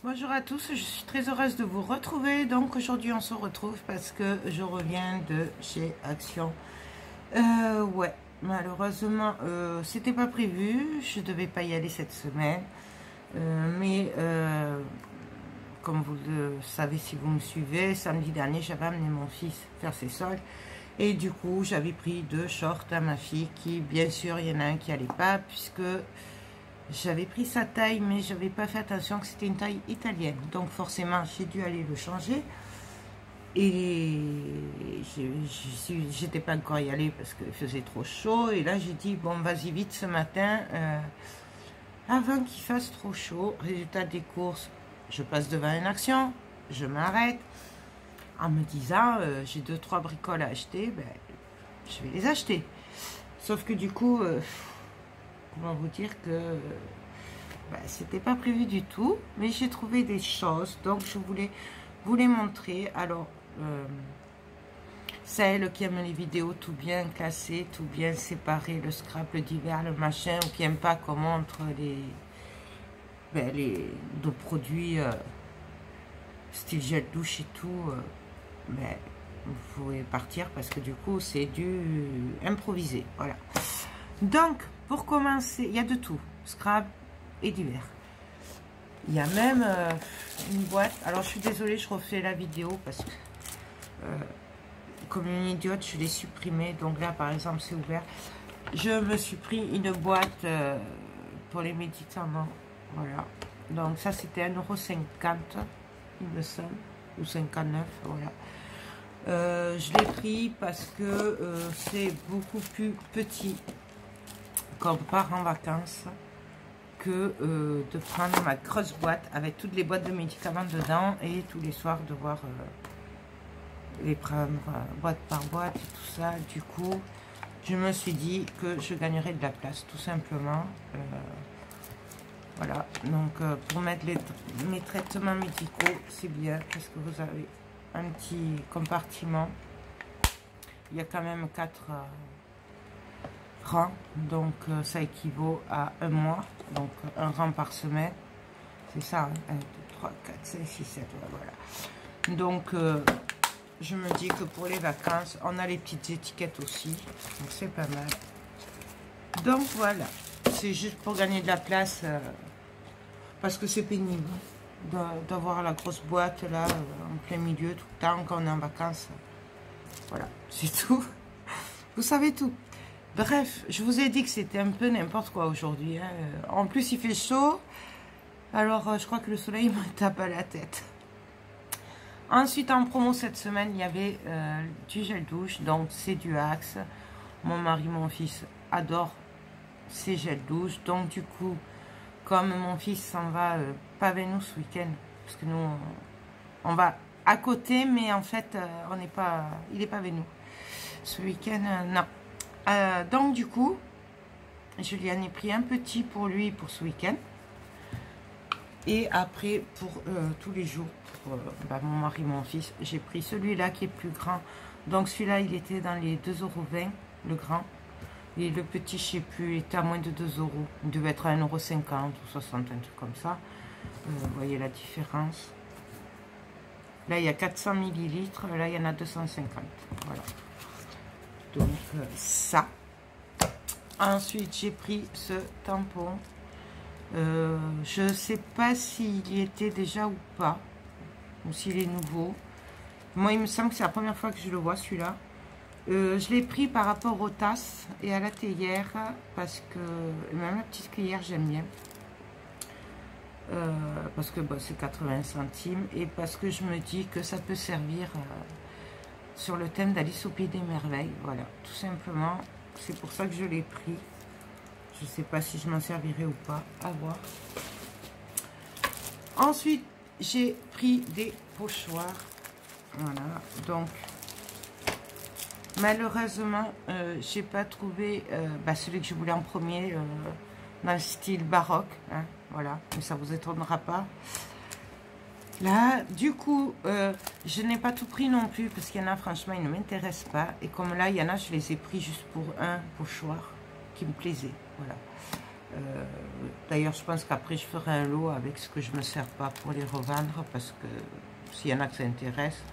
Bonjour à tous, je suis très heureuse de vous retrouver. Donc aujourd'hui on se retrouve parce que je reviens de chez Action. Ouais, malheureusement c'était pas prévu, je devais pas y aller cette semaine. Mais comme vous le savez si vous me suivez, samedi dernier j'avais amené mon fils faire ses soldes. Et du coup j'avais pris 2 shorts à ma fille qui, bien sûr, il y en a un qui allait pas puisque j'avais pris sa taille, mais je n'avais pas fait attention que c'était une taille italienne. Donc forcément, j'ai dû aller le changer. Et j'étais pas encore y aller parce qu'il faisait trop chaud. Et là, j'ai dit, bon, vas-y vite ce matin, avant qu'il fasse trop chaud. Résultat des courses, je passe devant une Action, je m'arrête. En me disant, j'ai 2-3 bricoles à acheter, ben, je vais les acheter. Sauf que du coup... comment vous dire que c'était pas prévu du tout, mais j'ai trouvé des choses, donc je voulais vous les montrer. Alors celle qui aime les vidéos tout bien classées, tout bien séparé, le scrap, le divers, le machin, ou qui aime pas qu'on montre de produits style gel douche et tout, vous pouvez partir parce que du coup c'est du improvisé. Voilà, donc pour commencer, il y a de tout, scrap et divers. Il y a même une boîte. Alors je suis désolée, je refais la vidéo parce que comme une idiote, je l'ai supprimée. Donc là, par exemple, c'est ouvert. Je me suis pris une boîte pour les médicaments. Voilà. Donc ça, c'était 1,50 €, il me semble, ou 59, voilà. Je l'ai pris parce que c'est beaucoup plus petit quand on part en vacances que de prendre ma grosse boîte avec toutes les boîtes de médicaments dedans et tous les soirs devoir les prendre boîte par boîte et tout ça. Du coup, je me suis dit que je gagnerais de la place tout simplement. Voilà, donc pour mettre mes traitements médicaux, c'est bien parce que vous avez un petit compartiment. Il y a quand même 4 rangs, donc ça équivaut à 1 mois, donc un rang par semaine, c'est ça, hein, 1, 2, 3, 4, 5, 6, 7, voilà. Donc je me dis que pour les vacances, on a les petites étiquettes aussi, donc c'est pas mal. Donc voilà, c'est juste pour gagner de la place, parce que c'est pénible d'avoir la grosse boîte là, en plein milieu tout le temps quand on est en vacances. Voilà, c'est tout. Vous savez tout. Bref, je vous ai dit que c'était un peu n'importe quoi aujourd'hui. Hein. En plus, il fait chaud. Alors, je crois que le soleil me tape à la tête. Ensuite, en promo cette semaine, il y avait du gel douche. Donc, c'est du Axe. Mon mari, mon fils adorent ces gels douche. Donc, du coup, comme mon fils s'en va pas avec nous ce week-end, parce que nous, on va à côté, mais en fait, on n'est pas, il n'est pas avec nous. Ce week-end, non. Donc du coup, je lui en ai pris un petit pour lui pour ce week-end. Et après, pour tous les jours, pour mon mari, mon fils, j'ai pris celui-là qui est plus grand. Donc celui-là, il était dans les 2,20 €, le grand. Et le petit, je sais plus, il était à moins de 2 €. Il devait être à 1,50 € ou 60, un truc comme ça. Vous voyez la différence. Là, il y a 400 ml. Là, il y en a 250. Voilà. Donc ça. Ensuite, j'ai pris ce tampon. Je ne sais pas s'il y était déjà ou pas. Ou s'il est nouveau. Moi, il me semble que c'est la première fois que je le vois, celui-là. Je l'ai pris par rapport aux tasses et à la théière. Parce que même la petite cuillère, j'aime bien. Parce que c'est 80 centimes. Et parce que je me dis que ça peut servir... sur le thème d'Alice au Pays des Merveilles, voilà, tout simplement, c'est pour ça que je l'ai pris. Je ne sais pas si je m'en servirai ou pas, à voir. Ensuite, j'ai pris des pochoirs, voilà, donc, malheureusement, j'ai pas trouvé celui que je voulais en premier, dans le style baroque, hein, voilà, mais ça vous étonnera pas. Là, du coup, je n'ai pas tout pris non plus, parce qu'il y en a, franchement, ils ne m'intéressent pas. Et comme là, il y en a, je les ai pris juste pour un pochoir qui me plaisait. Voilà. D'ailleurs, je pense qu'après, je ferai un lot avec ce que je me sers pas pour les revendre, parce que s'il y en a que ça intéresse,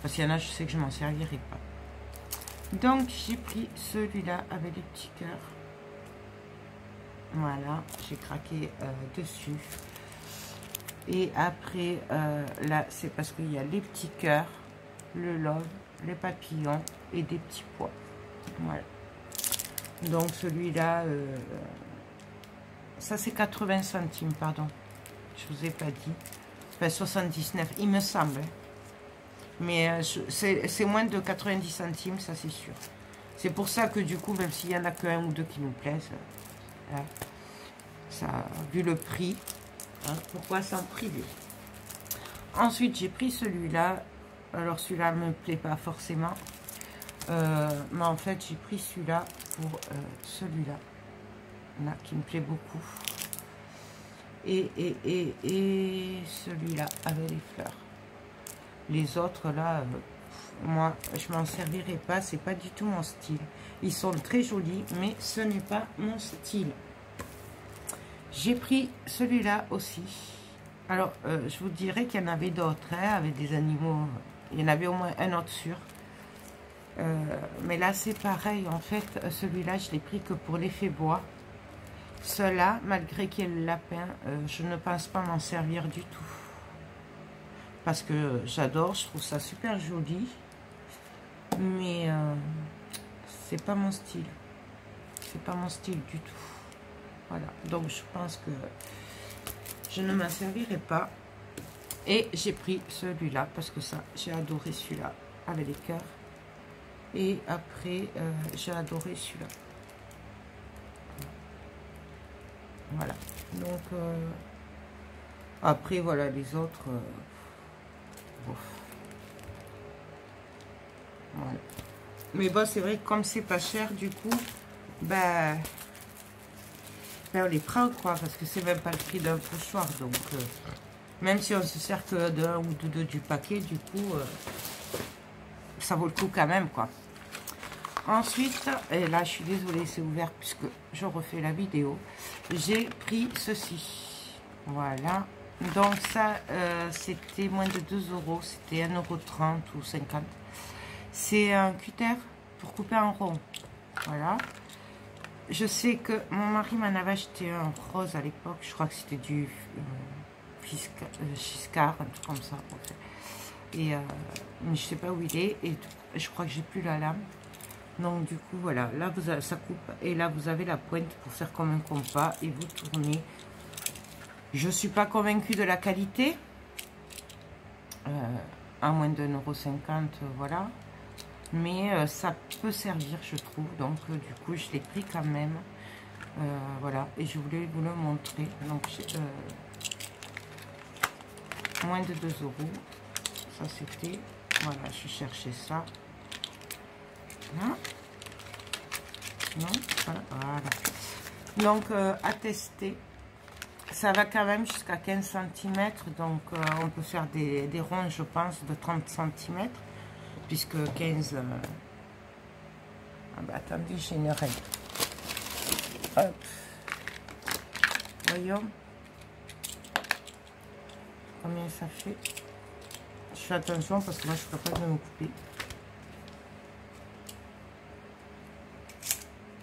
parce qu'il y en a, je sais que je m'en servirai pas. Donc, j'ai pris celui-là avec les petits cœurs. Voilà, j'ai craqué dessus. Et après, là, c'est parce qu'il y a les petits cœurs, le love, les papillons et des petits pois. Voilà. Donc, celui-là, ça c'est 80 centimes, pardon. Je vous ai pas dit. Enfin, 79, il me semble. Mais c'est moins de 90 centimes, ça c'est sûr. C'est pour ça que du coup, même s'il y en a qu'un ou deux qui nous plaisent, hein, ça, vu le prix, hein, pourquoi s'en priver? Ensuite, j'ai pris celui-là. Alors, celui-là ne me plaît pas forcément. Mais en fait, j'ai pris celui-là pour celui-là. Là, qui me plaît beaucoup. Et celui-là avec les fleurs. Les autres, là, moi, je m'en servirai pas. C'est pas du tout mon style. Ils sont très jolis, mais ce n'est pas mon style. J'ai pris celui-là aussi. Alors, je vous dirais qu'il y en avait d'autres, hein, avec des animaux. Il y en avait au moins un autre sûr. Mais là, c'est pareil. En fait, celui-là, je l'ai pris que pour l'effet bois. Cela, malgré qu'il y ait le lapin, je ne pense pas m'en servir du tout. Parce que j'adore, je trouve ça super joli. Mais c'est pas mon style. C'est pas mon style du tout. Voilà, donc je pense que je ne m'en servirai pas. Et j'ai pris celui-là parce que ça, j'ai adoré celui-là avec les cœurs. Et après, j'ai adoré celui-là. Voilà, donc après, voilà, les autres. Voilà. Mais bon, c'est vrai que comme c'est pas cher, du coup, ben on les prend, quoi, parce que c'est même pas le prix d'un pochoir. Donc, même si on se sert que d'un ou de deux du paquet, du coup, ça vaut le coup quand même, quoi. Ensuite, et là, je suis désolée, c'est ouvert puisque je refais la vidéo. J'ai pris ceci. Voilà. Donc, ça, c'était moins de 2 €. C'était 1,30 € ou 50 €. C'est un cutter pour couper en rond. Voilà. Je sais que mon mari m'en avait acheté un rose à l'époque. Je crois que c'était du Giscard, un truc comme ça. Et mais je sais pas où il est. Et je crois que j'ai plus la lame. Donc du coup, voilà. Là, vous avez, ça coupe. Et là, vous avez la pointe pour faire comme un compas. Et vous tournez. Je suis pas convaincue de la qualité. À moins de 1,50 €, voilà. Mais ça peut servir, je trouve. Donc, du coup, je l'ai pris quand même. Voilà. Et je voulais vous le montrer. Donc, moins de 2 €. Ça, c'était... Voilà, je cherchais ça. Là. Non, voilà. Donc, à tester. Ça va quand même jusqu'à 15 cm. Donc, on peut faire des ronds, je pense, de 30 cm. Puisque 15... Ah bah, attendez, j'ai une règle. Hop. Voyons. Combien ça fait? Je fais attention parce que moi, je suis capable de me couper.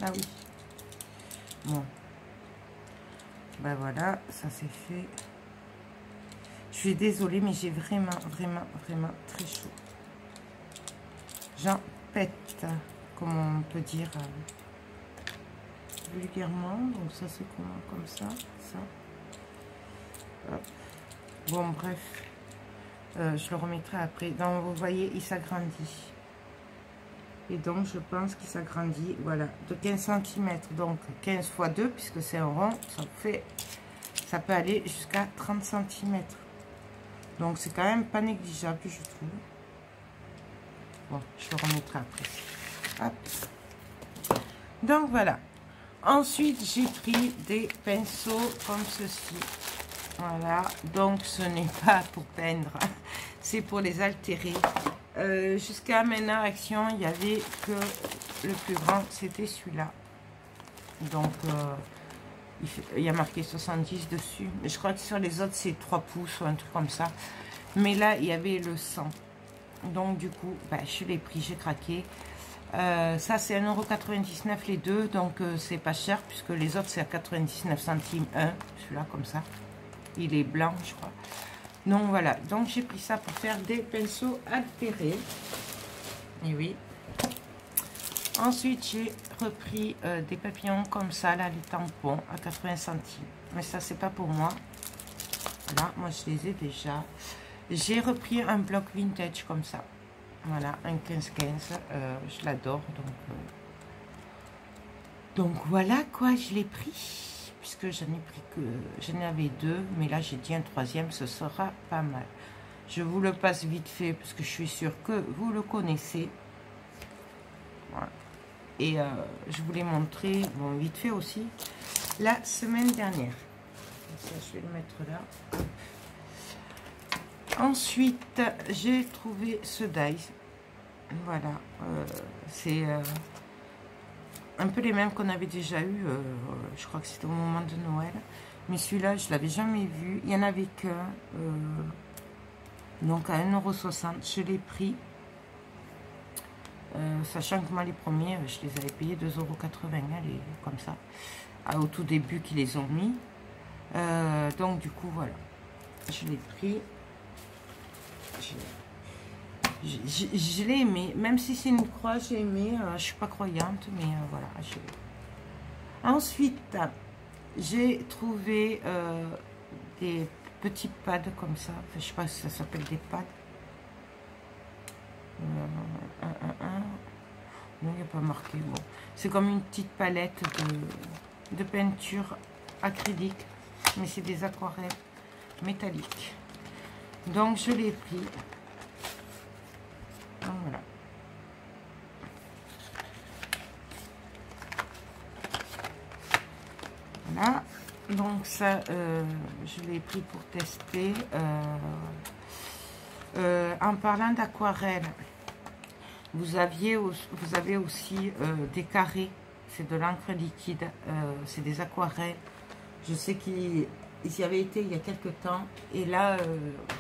Ah oui. Bon. Ben voilà, ça c'est fait. Je suis désolée, mais j'ai vraiment très chaud. J'en pète, comme on peut dire vulgairement. Donc ça c'est comme ça. Hop. Bon, bref. Je le remettrai après. Donc vous voyez, il s'agrandit. Et donc, je pense qu'il s'agrandit, voilà, de 15 cm. Donc, 15 x 2, puisque c'est un rond, ça peut aller jusqu'à 30 cm. Donc, c'est quand même pas négligeable, je trouve. Bon, je le remettrai après. Hop. Donc, voilà. Ensuite, j'ai pris des pinceaux comme ceci. Voilà. Donc, ce n'est pas pour peindre. C'est pour les altérer. Jusqu'à maintenant, Action, il n'y avait que le plus grand, c'était celui-là. Donc, il y a marqué 70 dessus. Je crois que sur les autres, c'est 3 pouces ou un truc comme ça. Mais là, il y avait le 100. Donc, du coup, bah, je l'ai pris, j'ai craqué. Ça, c'est 1,99 € les deux. Donc, c'est pas cher puisque les autres, c'est à 99 centimes un. Celui-là, comme ça. Il est blanc, je crois. Donc, voilà. Donc, j'ai pris ça pour faire des pinceaux altérés. Et oui. Ensuite, j'ai repris des papillons comme ça, là, les tampons, à 80 centimes. Mais ça, c'est pas pour moi. Là, moi, je les ai déjà. J'ai repris un bloc vintage comme ça. Voilà, un 15-15. Je l'adore. Donc, voilà quoi, je l'ai pris. Puisque j'en ai pris que... J'en avais deux. Mais là, j'ai dit un troisième, ce sera pas mal. Je vous le passe vite fait, parce que je suis sûre que vous le connaissez. Voilà. Et je vous l'ai montré, bon, vite fait aussi, la semaine dernière. Ça, je vais le mettre là. Ensuite, j'ai trouvé ce dies. Voilà. C'est un peu les mêmes qu'on avait déjà eu. Je crois que c'était au moment de Noël. Mais celui-là, je ne l'avais jamais vu. Il n'y en avait qu'un. Donc, à 1,60 €. Je l'ai pris. Sachant que moi les premiers je les avais payés 2,80 €, comme ça, au tout début qu'ils les ont mis. Donc du coup voilà, je l'ai pris, je l'ai aimé, même si c'est une croix, j'ai aimé. Je suis pas croyante, mais voilà. Ensuite j'ai trouvé des petits pads comme ça, enfin, je sais pas si ça s'appelle des pads. Non, il n'y a pas marqué. Bon. C'est comme une petite palette de peinture acrylique, mais c'est des aquarelles métalliques. Donc je l'ai pris. Donc, voilà. Voilà. Donc ça, je l'ai pris pour tester. En parlant d'aquarelle, vous avez aussi des carrés, c'est de l'encre liquide, c'est des aquarelles. Je sais qu'ils y avaient été il y a quelques temps, et là,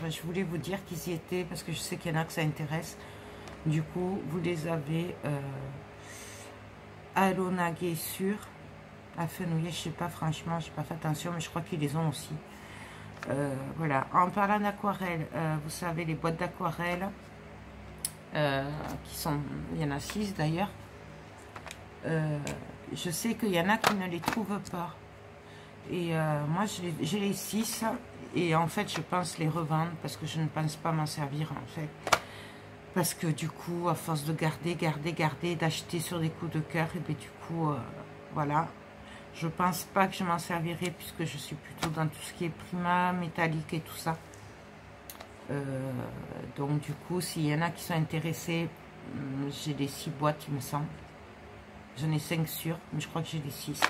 je voulais vous dire qu'ils y étaient, parce que je sais qu'il y en a que ça intéresse. Du coup, vous les avez à l'onagué sur, à fenouiller, je sais pas, franchement, j'ai pas fait attention, mais je crois qu'ils les ont aussi. Voilà, en parlant d'aquarelle, vous savez, les boîtes d'aquarelle, qui sont, il y en a 6 d'ailleurs. Je sais qu'il y en a qui ne les trouvent pas. Et moi, j'ai les 6. Et en fait, je pense les revendre parce que je ne pense pas m'en servir en fait. Parce que du coup, à force de garder, d'acheter sur des coups de cœur, et bien du coup, voilà. Je pense pas que je m'en servirai puisque je suis plutôt dans tout ce qui est prima, métallique et tout ça. Donc du coup, s'il y en a qui sont intéressés, j'ai les 6 boîtes, il me semble. J'en ai 5 sûrs, mais je crois que j'ai les 6.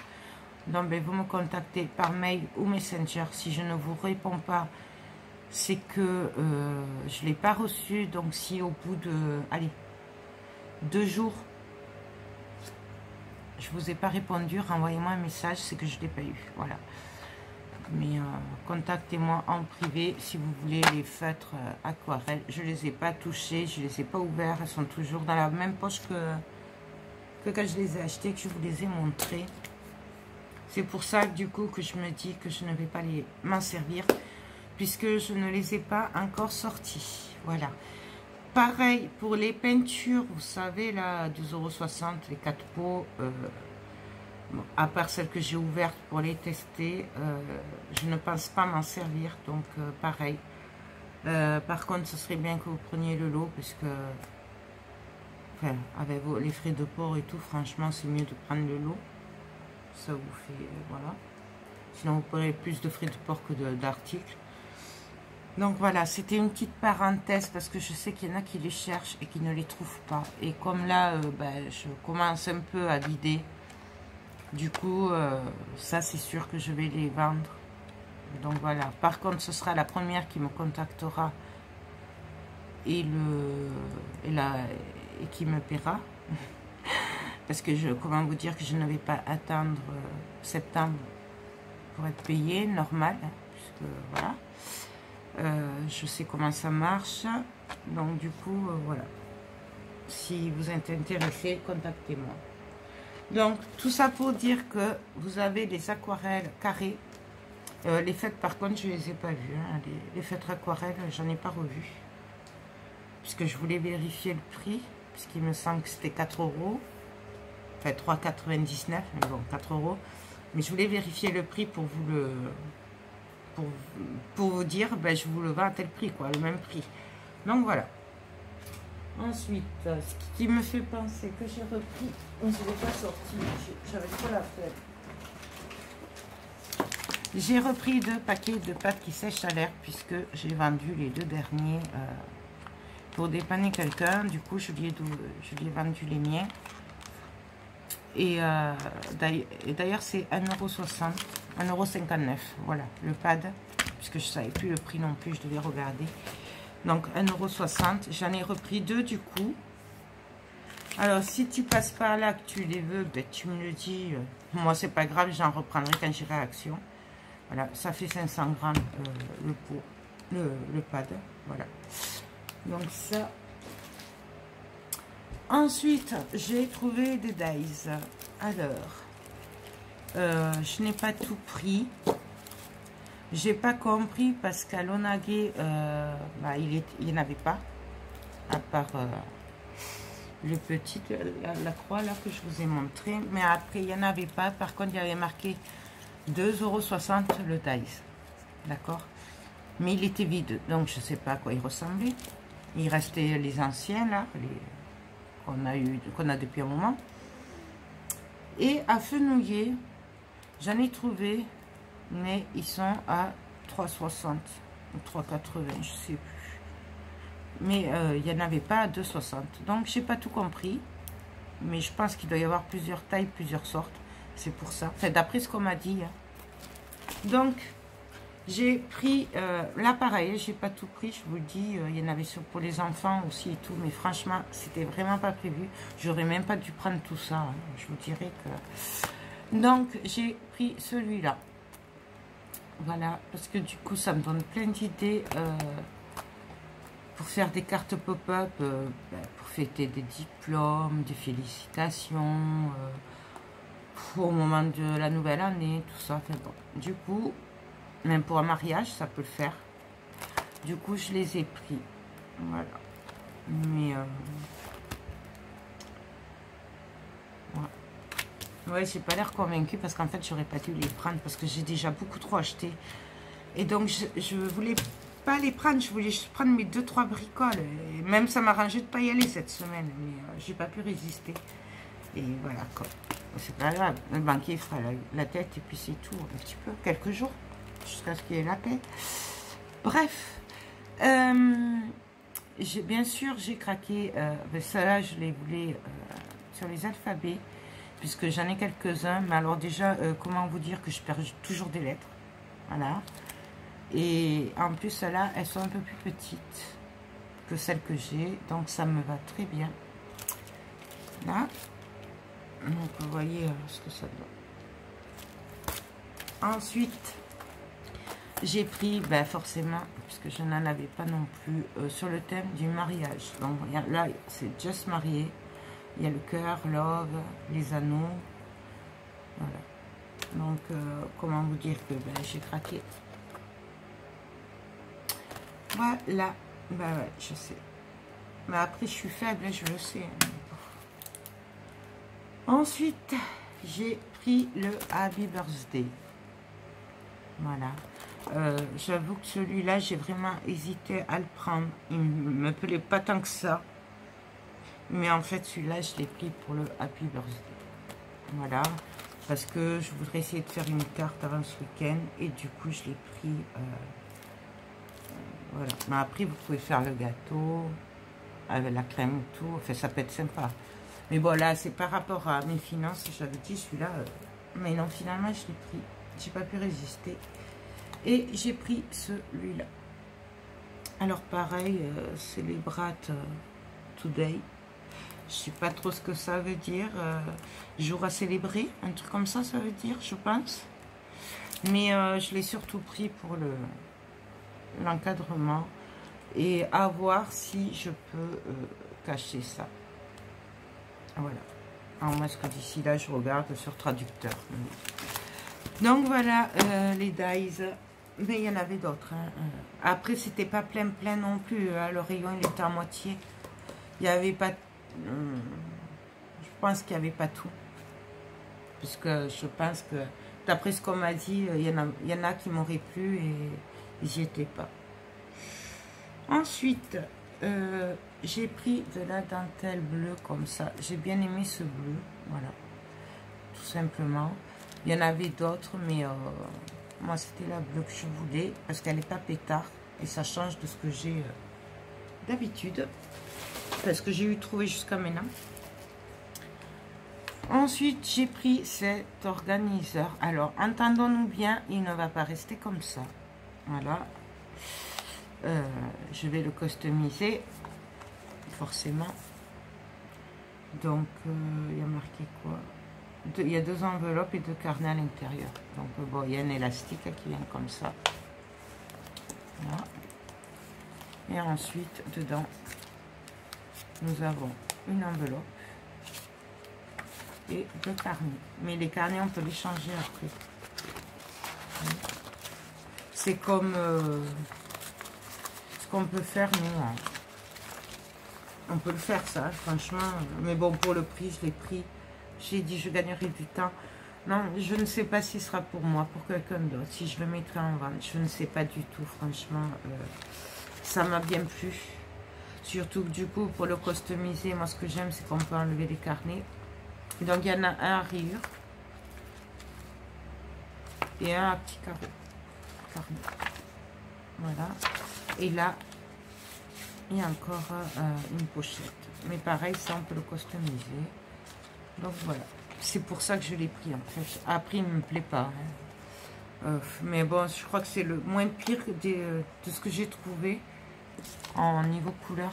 Donc ben, vous me contactez par mail ou Messenger. Si je ne vous réponds pas, c'est que je ne l'ai pas reçu. Donc si au bout de, allez, 2 jours, je vous ai pas répondu, renvoyez-moi un message, c'est que je ne l'ai pas eu. Voilà. Mais contactez-moi en privé si vous voulez les feutres aquarelles. Je ne les ai pas touchés, je ne les ai pas ouverts. Elles sont toujours dans la même poche que quand je les ai achetés, que je vous les ai montrés. C'est pour ça du coup que je me dis que je ne vais pas m'en servir, puisque je ne les ai pas encore sortis. Voilà. Pareil pour les peintures, vous savez là, 2,60 €, les 4 pots. Bon, à part celles que j'ai ouvertes pour les tester, je ne pense pas m'en servir, donc pareil. Par contre, ce serait bien que vous preniez le lot, parce que, enfin, avec les frais de port et tout, franchement, c'est mieux de prendre le lot. Ça vous fait, voilà. Sinon, vous prenez plus de frais de port que d'articles. Donc voilà, c'était une petite parenthèse, parce que je sais qu'il y en a qui les cherchent et qui ne les trouvent pas. Et comme là, ben, je commence un peu à vider. Du coup, ça c'est sûr que je vais les vendre. Donc voilà. Par contre, ce sera la première qui me contactera et qui me paiera. Parce que comment vous dire que je ne vais pas attendre septembre pour être payé, normal, hein, puisque voilà. Je sais comment ça marche. Donc du coup, voilà. Si vous êtes intéressé, contactez-moi. Donc, tout ça pour dire que vous avez les aquarelles carrées. Les fêtres, par contre, je ne les ai pas vues. Hein. Les fêtres aquarelles, j'en ai pas revu. Puisque je voulais vérifier le prix. Puisqu'il me semble que c'était 4 €. Enfin, 3,99 €. Mais bon, 4 €. Mais je voulais vérifier le prix pour vous le... Pour vous dire, ben, je vous le vends à tel prix, quoi. Le même prix. Donc, voilà. Ensuite, ce qui me fait penser que j'ai repris, je ne l'ai pas sorti, j'avais trop la flemme. J'ai repris 2 paquets de pâtes qui sèchent à l'air puisque j'ai vendu les 2 derniers pour dépanner quelqu'un. Du coup, je lui ai vendu les miens. Et d'ailleurs, c'est 1,60 €, 1,59 €. Voilà, le pad, puisque je ne savais plus le prix non plus, je devais regarder. Donc 1,60 €, j'en ai repris 2 du coup. Alors si tu passes par là, que tu les veux, ben, tu me le dis. Moi c'est pas grave, j'en reprendrai quand j'irai à Action. Voilà, ça fait 500 grammes le pot, le pad. Voilà. Donc ça. Ensuite, j'ai trouvé des dies. Alors, je n'ai pas tout pris. J'ai pas compris parce qu'à l'Onagé, bah, il n'y en avait pas, à part le petit, la croix là que je vous ai montré. Mais après, il n'y en avait pas. Par contre, il y avait marqué 2,60 € le dice. D'accord? Mais il était vide, donc je ne sais pas à quoi il ressemblait. Il restait les anciens là, qu'on a depuis un moment. Et à Fenouillet, j'en ai trouvé. Mais ils sont à 3,60 ou 3,80, je sais plus. Mais il n'y en avait pas à 2,60. Donc, j'ai pas tout compris. Mais je pense qu'il doit y avoir plusieurs tailles, plusieurs sortes. C'est pour ça. Enfin, d'après ce qu'on m'a dit. Hein. Donc, j'ai pris... là, pareil, j'ai pas tout pris. Je vous le dis, il y en avait pour les enfants aussi et tout. Mais franchement, c'était vraiment pas prévu. J'aurais même pas dû prendre tout ça. Hein. Je vous dirais que... Donc, j'ai pris celui-là. Voilà, parce que du coup, ça me donne plein d'idées pour faire des cartes pop-up, pour fêter des diplômes, des félicitations, au moment de la nouvelle année, tout ça. Enfin, bon. Du coup, même pour un mariage, ça peut le faire. Du coup, je les ai pris. Voilà. Mais... voilà. Ouais, j'ai pas l'air convaincue parce qu'en fait, j'aurais pas dû les prendre parce que j'ai déjà beaucoup trop acheté. Et donc, je voulais pas les prendre. Je voulais juste prendre mes 2-3 bricoles. Et même, ça m'arrangeait de pas y aller cette semaine. Mais j'ai pas pu résister. Et voilà, quoi. C'est pas grave. Le banquier fera la tête et puis c'est tout. Un petit peu. Quelques jours. Jusqu'à ce qu'il y ait la paix. Bref. Bien sûr, j'ai craqué. Ça, je les voulais sur les alphabets. Puisque j'en ai quelques-uns, mais alors déjà, comment vous dire que je perds toujours des lettres, voilà. Et en plus, celles-là, elles sont un peu plus petites que celles que j'ai, donc ça me va très bien. Là, donc vous voyez ce que ça donne. Ensuite, j'ai pris, ben, forcément, puisque je n'en avais pas non plus, sur le thème du mariage. Donc là, c'est Just Marié. Il y a le cœur, love, les anneaux. Voilà. Donc, comment vous dire que ben, j'ai craqué. Voilà. Ben ouais, je sais. Mais après, je suis faible, je le sais. Ensuite, j'ai pris le Happy Birthday. Voilà. J'avoue que celui-là, j'ai vraiment hésité à le prendre. Il ne me plaît pas tant que ça. Mais en fait, celui-là, je l'ai pris pour le Happy Birthday. Voilà. Parce que je voudrais essayer de faire une carte avant ce week-end. Et du coup, je l'ai pris. Voilà. Mais après, vous pouvez faire le gâteau. Avec la crème et tout. Enfin, ça peut être sympa. Mais bon, là, c'est par rapport à mes finances. J'avais dit celui-là. Mais non, finalement, je l'ai pris. J'ai pas pu résister. Et j'ai pris celui-là. Alors, pareil, Celebrate Today. Je sais pas trop ce que ça veut dire. Jour à célébrer, un truc comme ça, ça veut dire, je pense. Mais je l'ai surtout pris pour l'encadrement. Et à voir si je peux cacher ça. Voilà. Alors moi, ce que d'ici là, je regarde sur traducteur. Donc voilà, les dies. Mais il y en avait d'autres. Hein. Après, c'était pas plein non plus. Hein. Le rayon, il était à moitié. Il n'y avait pas... je pense qu'il n'y avait pas tout. Puisque je pense que, d'après ce qu'on m'a dit, il y en a qui m'auraient plu et j'y étais pas. Ensuite, j'ai pris de la dentelle bleue comme ça. J'ai bien aimé ce bleu. Voilà. Tout simplement. Il y en avait d'autres, mais moi, c'était la bleue que je voulais. Parce qu'elle n'est pas pétard. Et ça change de ce que j'ai d'habitude. Parce que j'ai eu trouvé jusqu'à maintenant. Ensuite, j'ai pris cet organiseur. Alors, entendons-nous bien, il ne va pas rester comme ça. Voilà. Je vais le customiser, forcément. Donc, il y a marqué quoi? Il y a 2 enveloppes et 2 carnets à l'intérieur. Donc, bon, il y a un élastique qui vient comme ça. Voilà. Et ensuite, dedans, nous avons une enveloppe et 2 carnets. Mais les carnets, on peut les changer après. C'est comme ce qu'on peut faire, nous. Hein. On peut le faire, ça, franchement. Mais bon, pour le prix, je l'ai pris. J'ai dit, je gagnerai du temps. Non, je ne sais pas si ce sera pour moi, pour quelqu'un d'autre. Si je le mettrai en vente, je ne sais pas du tout, franchement. Ça m'a bien plu. Surtout que du coup, pour le customiser, moi, ce que j'aime, c'est qu'on peut enlever les carnets. Et donc, il y en a un à rayures. Et un à petit carreau. Voilà. Et là, il y a encore une pochette. Mais pareil, ça, on peut le customiser. Donc, voilà. C'est pour ça que je l'ai pris, en fait. Après, il ne me plaît pas. Hein. Mais bon, je crois que c'est le moins pire de ce que j'ai trouvé en niveau couleur.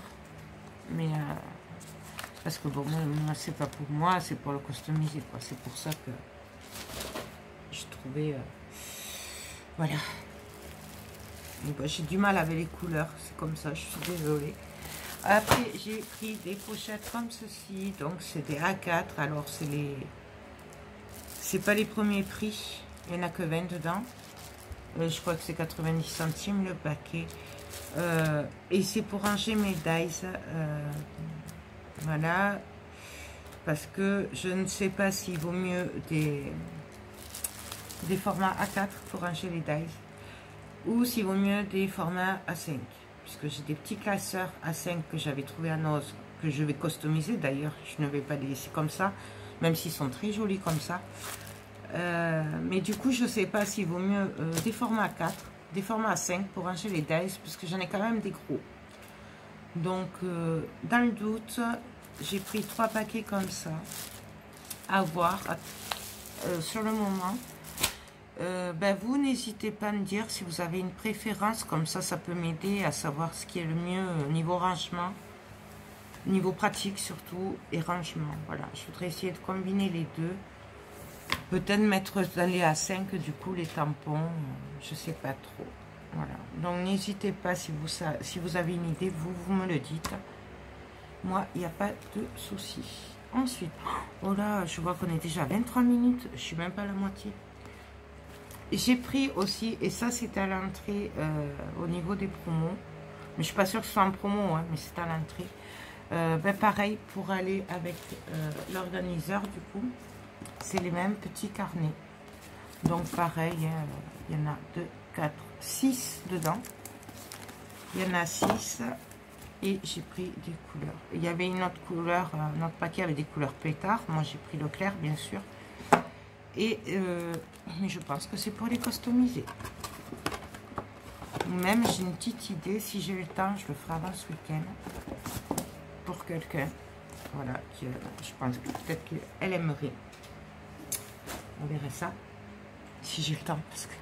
Mais... parce que bon, moi c'est pas pour moi, c'est pour le customiser, quoi. C'est pour ça que je trouvais... voilà. Ben, j'ai du mal avec les couleurs, c'est comme ça, je suis désolée. Après, j'ai pris des pochettes comme ceci, donc c'est des A4, alors c'est les... c'est pas les premiers prix, il n'y en a que 20 dedans. Je crois que c'est 90 centimes le paquet. Et c'est pour ranger mes dies. Voilà. Parce que je ne sais pas s'il vaut mieux des formats A4 pour ranger les dies. Ou s'il vaut mieux des formats A5. Puisque j'ai des petits classeurs A5 que j'avais trouvé à Noz, que je vais customiser d'ailleurs. Je ne vais pas les laisser comme ça. Même s'ils sont très jolis comme ça. Mais du coup, je ne sais pas s'il vaut mieux des formats A4, des formats A5 pour ranger les dies. Parce que j'en ai quand même des gros. Donc, dans le doute, j'ai pris 3 paquets comme ça, à voir sur le moment. Ben vous, n'hésitez pas à me dire si vous avez une préférence, comme ça peut m'aider à savoir ce qui est le mieux niveau rangement, niveau pratique surtout, et rangement. Voilà, je voudrais essayer de combiner les deux. Peut-être mettre dans les A5, du coup, les tampons, je sais pas trop. Voilà, donc n'hésitez pas si vous avez une idée, vous me le dites. Moi, il n'y a pas de souci. Ensuite, oh là, je vois qu'on est déjà à 23 minutes, je suis même pas à la moitié. J'ai pris aussi, et ça c'est à l'entrée au niveau des promos, mais je suis pas sûre que ce soit en promo, hein, mais c'est à l'entrée. Ben pareil, pour aller avec l'organiseur, du coup, c'est les mêmes petits carnets. Donc pareil, il y en a 2, 4, 6 dedans. Il y en a 6 et j'ai pris des couleurs. Il y avait une autre couleur, un autre paquet avec des couleurs pétard. Moi j'ai pris le clair bien sûr. Et mais je pense que c'est pour les customiser. Même j'ai une petite idée, si j'ai le temps, je le ferai avant ce week-end. Pour quelqu'un. Voilà, je pense que peut-être qu'elle aimerait. On verra ça. Si j'ai le temps, parce que...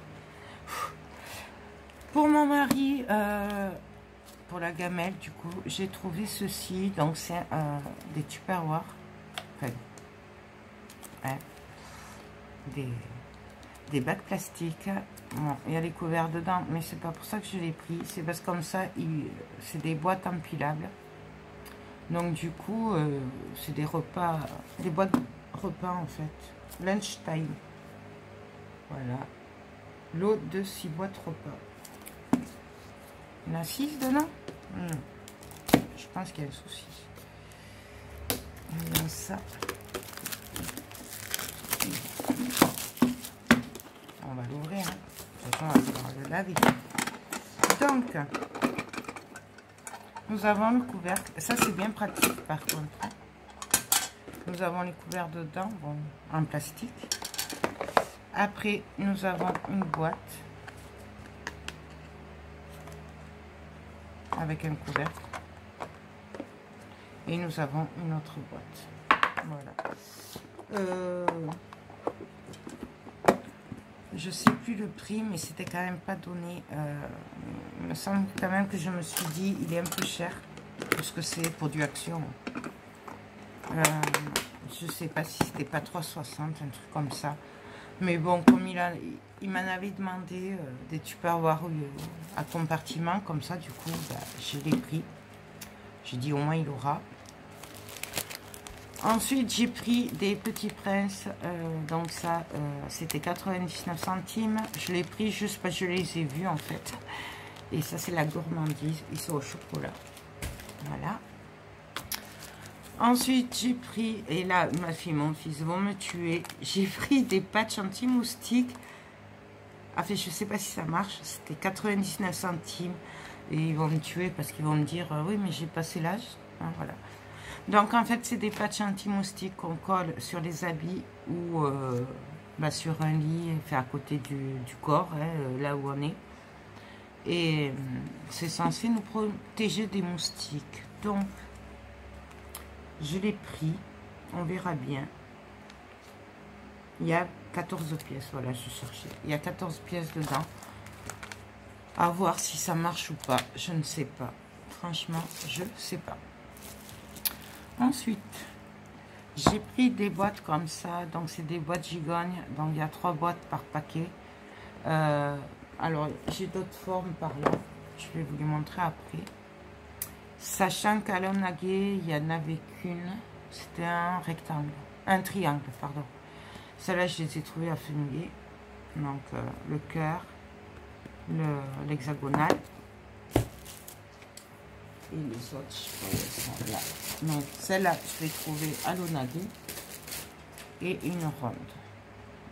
Pour mon mari, pour la gamelle, du coup, j'ai trouvé ceci. Donc, c'est des Tupperware. Enfin, hein, des bacs plastiques. Bon, il y a les couverts dedans, mais c'est pas pour ça que je l'ai pris. C'est parce que comme ça, c'est des boîtes empilables. Donc du coup, c'est des repas, des boîtes de repas en fait. Lunchtime. Voilà. Lot de 6 boîtes repas. Il y en a 6 dedans. Je pense qu'il y a un souci. Il y a ça. On va l'ouvrir. Hein. De toute façon, on va pouvoir le laver. Donc, nous avons le couvercle. Ça, c'est bien pratique par contre. Nous avons les couverts dedans, bon, en plastique. Après, nous avons une boîte avec un couvercle. Et nous avons une autre boîte. Voilà. Je sais plus le prix, mais c'était quand même pas donné. Il me semble quand même que je me suis dit, il est un peu cher. Parce que c'est pour du Action. Je sais pas si c'était pas 3,60, un truc comme ça. Mais bon, comme il m'en avait demandé des Tupperware à compartiment, comme ça, du coup, bah, je l'ai pris. J'ai dit au moins il aura. Ensuite, j'ai pris des Petits Princes. Donc ça, c'était 99 centimes. Je l'ai pris juste parce que je les ai vus en fait. Et ça, c'est la gourmandise. Ils sont au chocolat. Voilà. Ensuite, j'ai pris, et là, ma fille, mon fils vont me tuer. J'ai pris des patchs anti-moustiques. Enfin, je ne sais pas si ça marche. C'était 99 centimes. Et ils vont me tuer parce qu'ils vont me dire, oui, mais j'ai passé l'âge. Hein, voilà. Donc, en fait, c'est des patchs anti-moustiques qu'on colle sur les habits ou bah, sur un lit, fait à côté du corps, hein, là où on est. Et c'est censé nous protéger des moustiques. Donc, je l'ai pris. On verra bien. Il y a 14 pièces. Voilà, je cherchais. Il y a 14 pièces dedans. À voir si ça marche ou pas. Je ne sais pas. Franchement, je ne sais pas. Ensuite, j'ai pris des boîtes comme ça. Donc, c'est des boîtes gigognes. Donc, il y a 3 boîtes par paquet. Alors, j'ai d'autres formes par là. Je vais vous les montrer après. Sachant qu'à l'Onaguet, il n'y en avait qu'une. C'était un rectangle. Un triangle, pardon. Celles-là, je les ai trouvées à Fenouiller. Donc, le cœur, l'hexagonal. Et les autres, je sais pas où elles sont là. Donc, celle-là, je l'ai trouvée à l'Onaguet. Et une ronde.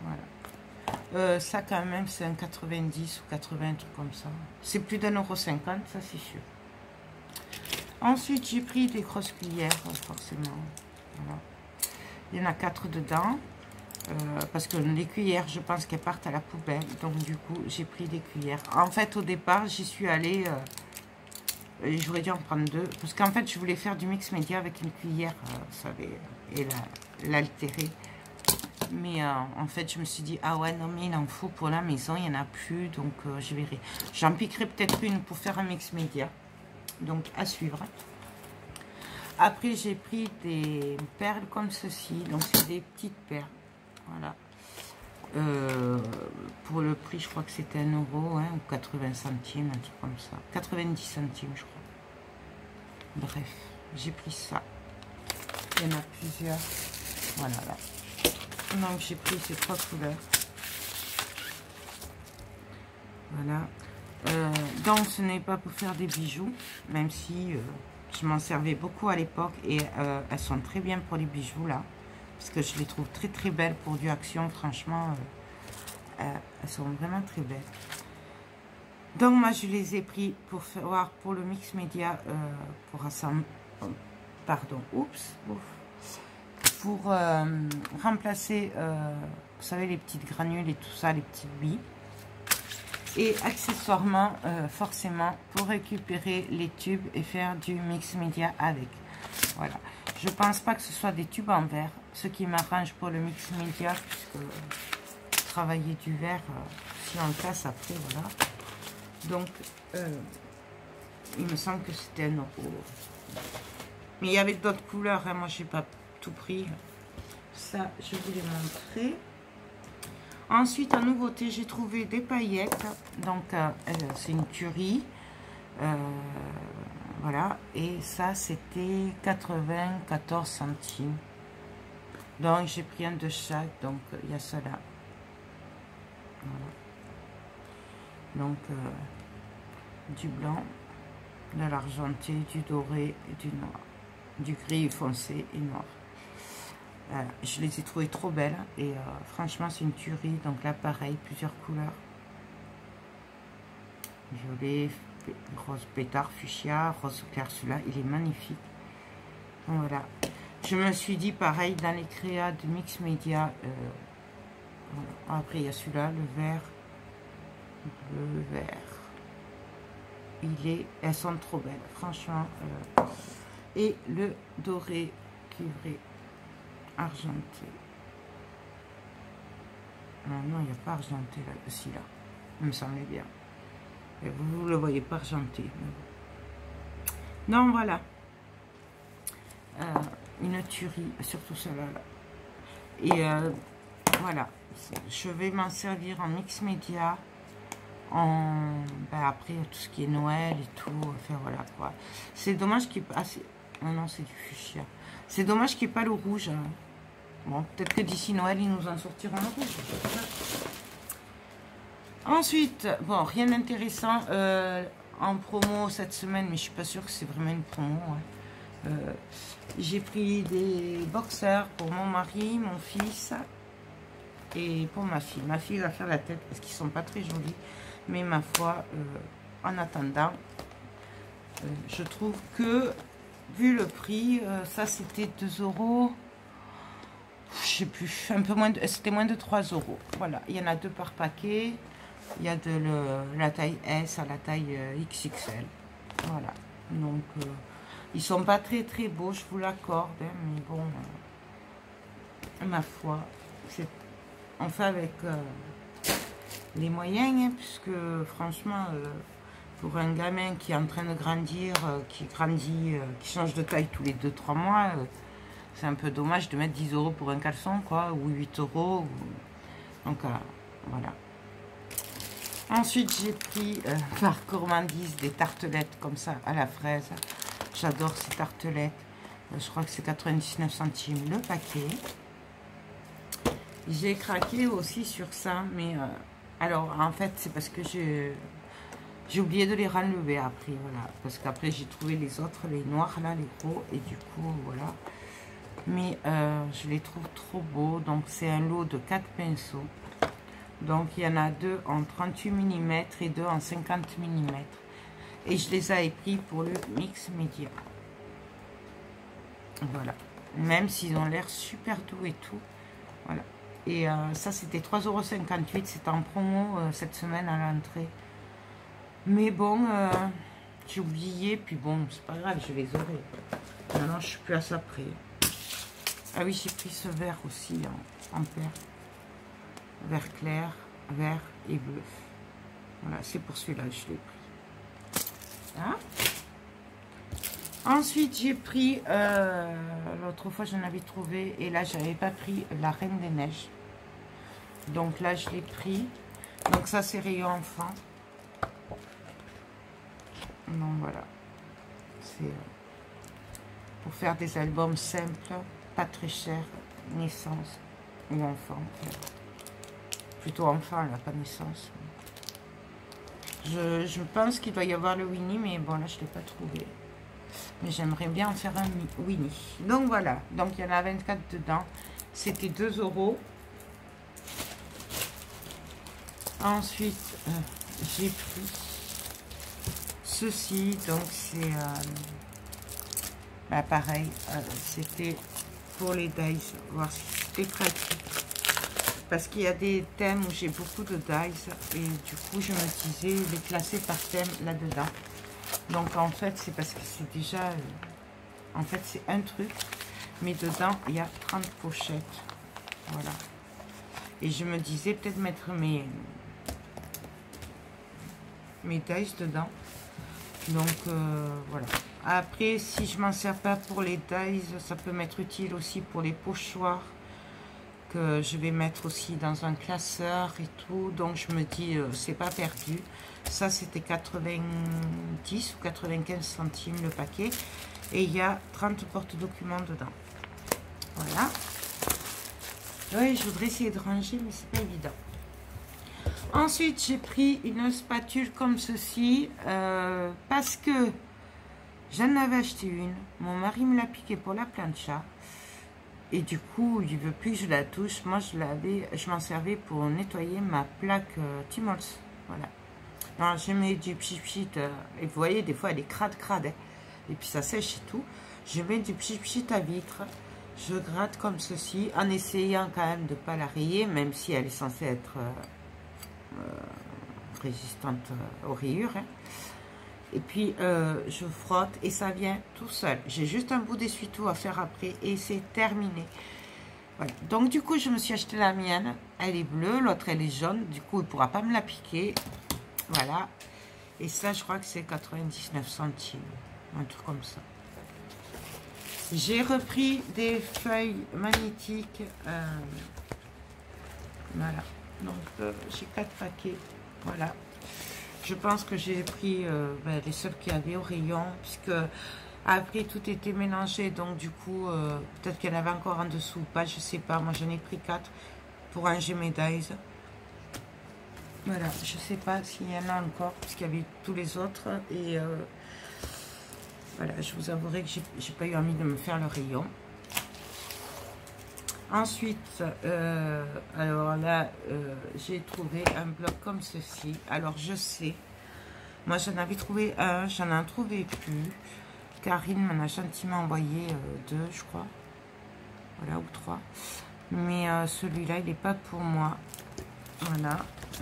Voilà. Ça, quand même, c'est un 90 ou 80, un truc comme ça. C'est plus d'1,50 €, ça, c'est sûr. Ensuite, j'ai pris des grosses cuillères, forcément. Voilà. Il y en a 4 dedans. Parce que les cuillères, je pense qu'elles partent à la poubelle. Donc, du coup, j'ai pris des cuillères. En fait, au départ, j'y suis allée... j'aurais dû en prendre 2. Parce qu'en fait, je voulais faire du mix média avec une cuillère, vous savez, et l'altérer. Mais en fait, je me suis dit, ah ouais, non, mais il en faut pour la maison, il n'y en a plus. Donc, je verrai. J'en piquerai peut-être une pour faire un mix média. Donc, à suivre. Après, j'ai pris des perles comme ceci. Donc, c'est des petites perles. Voilà. Pour le prix, je crois que c'était 1 € hein, ou 80 centimes, un truc comme ça. 90 centimes, je crois. Bref, j'ai pris ça. Il y en a plusieurs. Voilà, là. Donc, j'ai pris ces 3 couleurs. Voilà. Donc, ce n'est pas pour faire des bijoux, même si je m'en servais beaucoup à l'époque. Et elles sont très bien pour les bijoux, là. Parce que je les trouve très, très belles pour du Action. Franchement, elles sont vraiment très belles. Donc, moi, je les ai pris pour faire pour le mix média, pour assembler... pardon, oups, pour remplacer, vous savez, les petites granules et tout ça, les petites billes. Et accessoirement, forcément, pour récupérer les tubes et faire du mix média avec. Voilà. Je pense pas que ce soit des tubes en verre, ce qui m'arrange pour le mix média, puisque travailler du verre, si on le casse après, voilà. Donc, il me semble que c'était 1 €. Mais il y avait d'autres couleurs, hein. Moi, j'ai pas tout pris. Ça, je vous l'ai montré. Ensuite, en nouveauté, j'ai trouvé des paillettes. Donc, c'est une tuerie. Voilà. Et ça, c'était 94 centimes. Donc, j'ai pris un de chaque. Donc, il y a cela. Voilà. Donc, du blanc, de l'argenté, du doré et du noir. Du gris foncé et noir. Je les ai trouvées trop belles. Et franchement, c'est une tuerie. Donc là, pareil, plusieurs couleurs. Violet, rose pétard, fuchsia, rose clair. Celui-là, il est magnifique. Donc voilà. Je me suis dit, pareil, dans les créas de Mix Media. Voilà. Après, il y a celui-là, le vert. Le vert. Elles sont trop belles, franchement. Et le doré cuivré argenté. Non, il n'y a pas argenté là, aussi là. Il me semblait bien. Et vous ne le voyez pas argenté. Non, voilà. Une tuerie, surtout celle-là. Et voilà. Je vais m'en servir en mix média. Après tout ce qui est Noël et tout, enfin voilà quoi. C'est dommage qu'il n'y ait pas. Non, c'est du fuchsia. C'est dommage qu'il n'y ait pas le rouge. Hein. Bon, peut-être que d'ici Noël, ils nous en sortiront le rouge. Ensuite, bon, rien d'intéressant en promo cette semaine, mais je suis pas sûre que c'est vraiment une promo. Hein. J'ai pris des boxers pour mon mari, mon fils et pour ma fille. Ma fille va faire la tête parce qu'ils sont pas très jolis. Mais ma foi, en attendant, je trouve que, vu le prix, ça c'était 2 €. Je sais plus, un peu moins, c'était moins de 3 €. Voilà, il y en a 2 par paquet. Il y a de la taille S à la taille XXL. Voilà, donc ils sont pas très très beaux, je vous l'accorde. Hein, mais bon, ma foi, on fait avec... les moyens, hein, puisque franchement, pour un gamin qui est en train de grandir, qui grandit, qui change de taille tous les 2-3 mois, c'est un peu dommage de mettre 10 € pour un caleçon, quoi, ou 8 €. Donc, voilà. Ensuite, j'ai pris par gourmandise des tartelettes comme ça, à la fraise. J'adore ces tartelettes. Je crois que c'est 99 centimes le paquet. J'ai craqué aussi sur ça, mais... alors, en fait, c'est parce que j'ai oublié de les renlever après, voilà. Parce qu'après, j'ai trouvé les autres, les noirs, là, les gros. Et du coup, voilà. Mais je les trouve trop beaux. Donc, c'est un lot de 4 pinceaux. Donc, il y en a 2 en 38 mm et 2 en 50 mm. Et je les ai pris pour le mix média. Voilà. Même s'ils ont l'air super doux et tout. Voilà. Et ça, c'était 3,58 €. C'était en promo cette semaine à l'entrée. Mais bon, j'ai oublié. Puis bon, c'est pas grave, je les aurai. Maintenant, je suis plus à ça près. Ah oui, j'ai pris ce vert aussi en paire. Vert clair, vert et bleu. Voilà, c'est pour celui-là que je l'ai pris. Hein? Ensuite, j'ai pris, l'autre fois j'en avais trouvé, et là j'avais pas pris la Reine des Neiges. Donc là je l'ai pris. Donc ça c'est rayon enfant. Donc voilà. C'est pour faire des albums simples, pas très chers, naissance ou enfant. Plutôt enfant là, pas naissance. Je pense qu'il doit y avoir le Winnie, mais bon là je ne l'ai pas trouvé. Mais j'aimerais bien en faire un Winnie. Donc voilà. Donc il y en a 24 dedans. C'était 2 €. Ensuite, j'ai pris ceci. Donc c'est pareil. C'était pour les dies. Voir si c'était pratique. Parce qu'il y a des thèmes où j'ai beaucoup de dies. Et du coup, je me disais les classer par thème là-dedans. Donc en fait, c'est parce que c'est déjà... en fait, c'est un truc. Mais dedans, il y a 30 pochettes. Voilà. Et je me disais peut-être mettre mes dies dedans. Donc voilà. Après, si je m'en sers pas pour les dies, ça peut m'être utile aussi pour les pochoirs. que je vais mettre aussi dans un classeur et tout. Donc, je me dis, c'est pas perdu. Ça, c'était 90 ou 95 centimes le paquet. Et il y a 30 porte-documents dedans. Voilà. Oui, je voudrais essayer de ranger, mais c'est pas évident. Ensuite, j'ai pris une spatule comme ceci. Parce que j'en avais acheté une. Mon mari me l'a piqué pour la plancha. Et du coup, il veut plus que je la touche. Moi, je m'en servais pour nettoyer ma plaque Timols. Voilà. Non, je mets du pchit-pchit. Et vous voyez, des fois, elle est crade-crade. Hein. Et puis, ça sèche et tout. Je mets du pchit-pchit à vitre. Je gratte comme ceci, en essayant quand même de ne pas la rayer, même si elle est censée être résistante aux rayures. Hein. Et puis, je frotte et ça vient tout seul. J'ai juste un bout d'essuie-tout à faire après et c'est terminé. Voilà. Donc, du coup, je me suis acheté la mienne. Elle est bleue, l'autre, elle est jaune. Du coup, il ne pourra pas me la piquer. Voilà. Et ça, je crois que c'est 99 centimes. Un truc comme ça. J'ai repris des feuilles magnétiques. Voilà. Donc, j'ai 4 paquets. Voilà. Je pense que j'ai pris les seuls qu'il y avait au rayon, puisque après tout était mélangé, donc du coup, peut-être qu'il y en avait encore en dessous ou pas, je sais pas. Moi, j'en ai pris 4 pour un G-Medize. Voilà, je sais pas s'il y en a encore, puisqu'il y avait tous les autres. Et voilà, je vous avouerai que j'ai pas eu envie de me faire le rayon. Ensuite, alors là, j'ai trouvé un bloc comme ceci. Alors, je sais, moi, j'en avais trouvé un, j'en ai trouvé plus. Karine m'en a gentiment envoyé 2, je crois. Voilà, ou 3. Mais celui-là, il n'est pas pour moi. Voilà.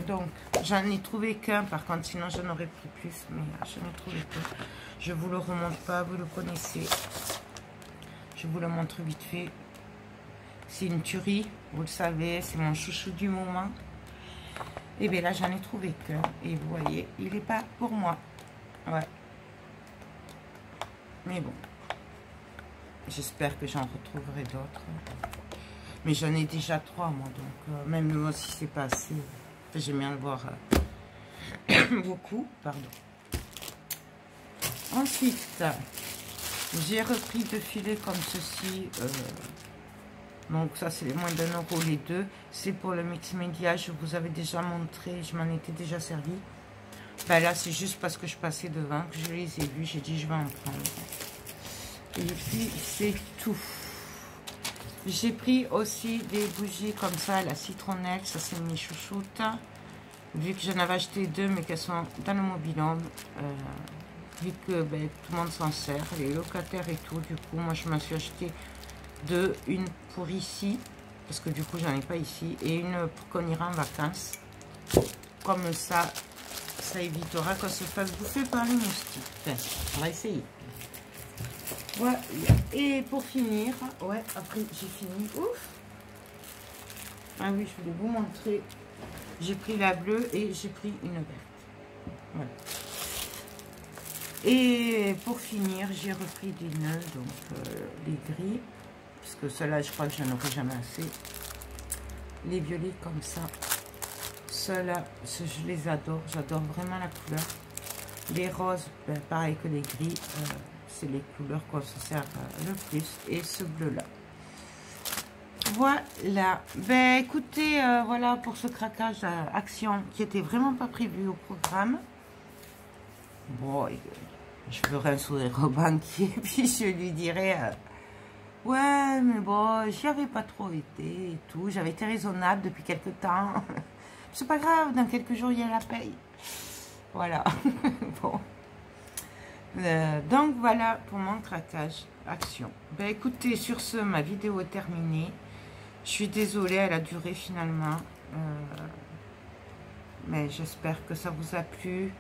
Donc, j'en ai trouvé qu'un, par contre, sinon, j'en aurais pris plus. Mais j'en ai trouvé qu'un. Je vous le remonte pas, vous le connaissez. Je vous le montre vite fait. C'est une tuerie, vous le savez, c'est mon chouchou du moment. Et bien là, j'en ai trouvé qu'un. Et vous voyez, il n'est pas pour moi. Ouais. Mais bon. J'espère que j'en retrouverai d'autres. Mais j'en ai déjà 3, moi. Donc, même moi, si c'est pas assez, j'aime bien le voir beaucoup. Pardon. Ensuite, j'ai repris 2 filets comme ceci. Donc ça, c'est moins d'1 € les deux. C'est pour le mix média. Je vous avais déjà montré. Je m'en étais déjà servi. Ben là, c'est juste parce que je passais devant que je les ai vus. J'ai dit, je vais en prendre. Et puis, c'est tout. J'ai pris aussi des bougies comme ça, la citronnelle. Ça, c'est mes chouchoutes. Vu que j'en avais acheté 2, mais qu'elles sont dans le mobil-home. Vu que ben, tout le monde s'en sert. Les locataires et tout. Du coup, moi, je m'en suis acheté 2, une pour ici, parce que du coup j'en ai pas ici, et une pour qu'on ira en vacances. Comme ça, ça évitera qu'on se fasse bouffer par les moustiques. Enfin, on va essayer. Voilà. Et pour finir, ouais, après j'ai fini. Ouf. Ah oui, je voulais vous montrer. J'ai pris la bleue et j'ai pris une verte. Voilà. Et pour finir, j'ai repris des nœuds, donc les gris. Parce que ceux-là, je crois que je n'en aurai jamais assez. Les violets comme ça. Ceux-là, je les adore. J'adore vraiment la couleur. Les roses, ben, pareil que les gris. C'est les couleurs qu'on se sert le plus. Et ce bleu-là. Voilà. Ben, écoutez, voilà pour ce craquage action qui était vraiment pas prévu au programme. Bon, je ferai un sourire au banquier. Puis je lui dirai... ouais, mais bon, j'y avais pas trop été et tout. J'avais été raisonnable depuis quelques temps. C'est pas grave, dans quelques jours, il y a la paye. Voilà. Bon. Donc, voilà pour mon craquage action. Ben, écoutez, sur ce, ma vidéo est terminée. Je suis désolée, elle a duré finalement. Mais j'espère que ça vous a plu.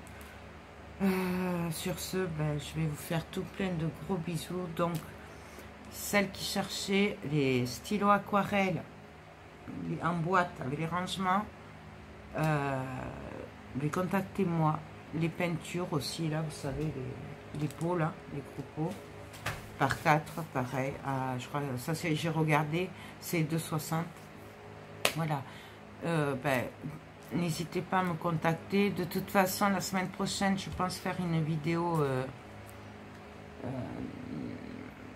Sur ce, ben, je vais vous faire tout plein de gros bisous. Donc, celles qui cherchaient les stylos aquarelles en boîte avec les rangements, les contactez-moi. Les peintures aussi, là, vous savez, les pots, là, les gros pots, par 4, pareil. Je crois, ça, j'ai regardé, c'est 2,60. Voilà. N'hésitez pas à me contacter. De toute façon, la semaine prochaine, je pense faire une vidéo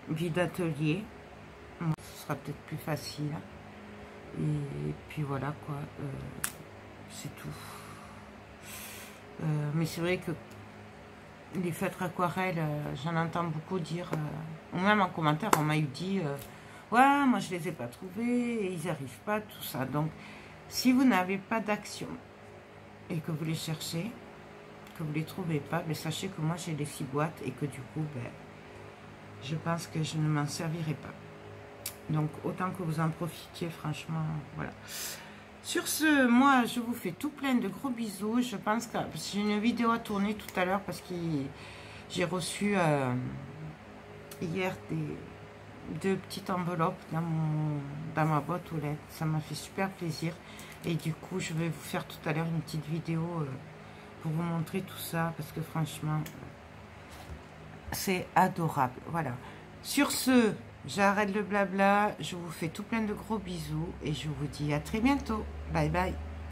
vide atelier. Ce sera peut-être plus facile. Et puis voilà quoi. C'est tout. Mais c'est vrai que les feutres aquarelles, j'en entends beaucoup dire, ou même en commentaire, on m'a eu dit, ouais, moi je les ai pas trouvés, et ils n'arrivent pas, tout ça. Donc, si vous n'avez pas d'action et que vous les cherchez, que vous les trouvez pas, mais sachez que moi j'ai les 6 boîtes et que du coup, je pense que je ne m'en servirai pas. Donc, autant que vous en profitiez, franchement, voilà. Sur ce, moi, je vous fais tout plein de gros bisous. Je pense que j'ai une vidéo à tourner tout à l'heure parce que j'ai reçu hier deux petites enveloppes dans ma boîte aux lettres. Ça m'a fait super plaisir. Et du coup, je vais vous faire tout à l'heure une petite vidéo pour vous montrer tout ça parce que franchement, c'est adorable. Voilà. Sur ce, j'arrête le blabla, je vous fais tout plein de gros bisous et je vous dis à très bientôt. Bye bye.